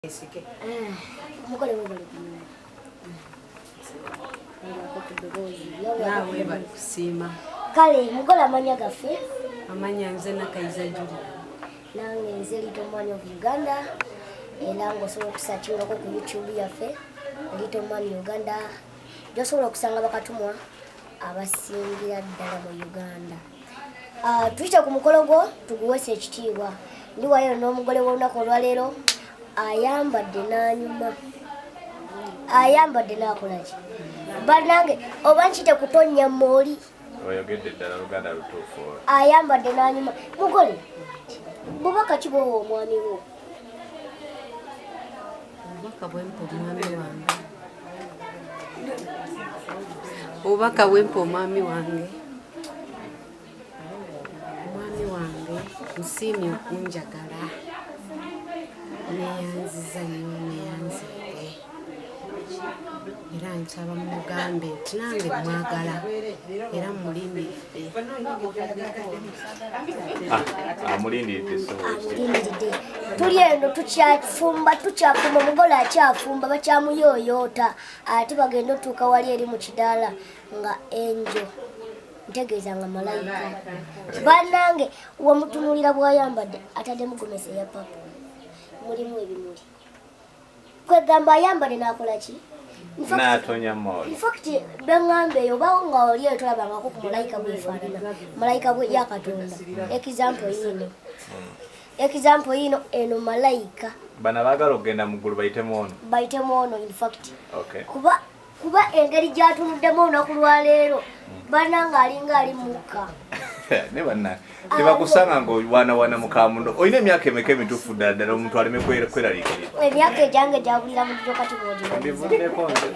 Omukolo gwo nawe bali kusiima kale mukolo amanya gaffe amanya nze Nakaiza Juli nange nze Lito Man of Uganda era ng'osobola okusakingako ku YouTube yaffe Lito Man Uganda gy'osobola okusanga bakatumwa abasingira ddala mu Uganda. Tuyita ku mukolo gwo tuguweesa ekitiibwa ndi wayo n'omugole w'olunaku olwaleero ayambadde n'anyuma ayambadde n'akolaki bannange oba nkite kutonnya mooli oyogedde ddala Luganda lutuufu ayambadde n'anyuma mugole bubaka ki bwowa omwami wo obubaka bwempa omwami wange obubaka bwempa omwami wange nsiimye okunjagala neyanziza nnyo neyanzidde era nsaba mugambe nti nange mwagala era mulindiridde amulindiridde tuli eno tukyafumba omugole akyafumba bakyamuyooyoota ate bagenda otuuka wali eri mu kidaala nga enjo ntegeeza nga malayika bannange wamutunulira bwayambadde ataddemu gomesi eya papa mulimu ebimuli kwegamba ayambadde n'akolaki n'atonya mooli infact beŋŋamba eyo obawo nga oli eyo tolabangako ku malayika bwefaanana malayika ya Katonda example yino eno malayika bana baagala okugenda mu ggulu bayitemu ono infact kuba engeri gy'atunuddemu olunaku lwaleero bannange alinga ali mukka ne bannange tebakusanga ng'owaanawaana mukamundo olina emyaka emeka emituufu ddala ddala omuntu aleme kweraliikirira emyaka egyange gyabulira mu diro kati bw'ogiro mbivuddeko nze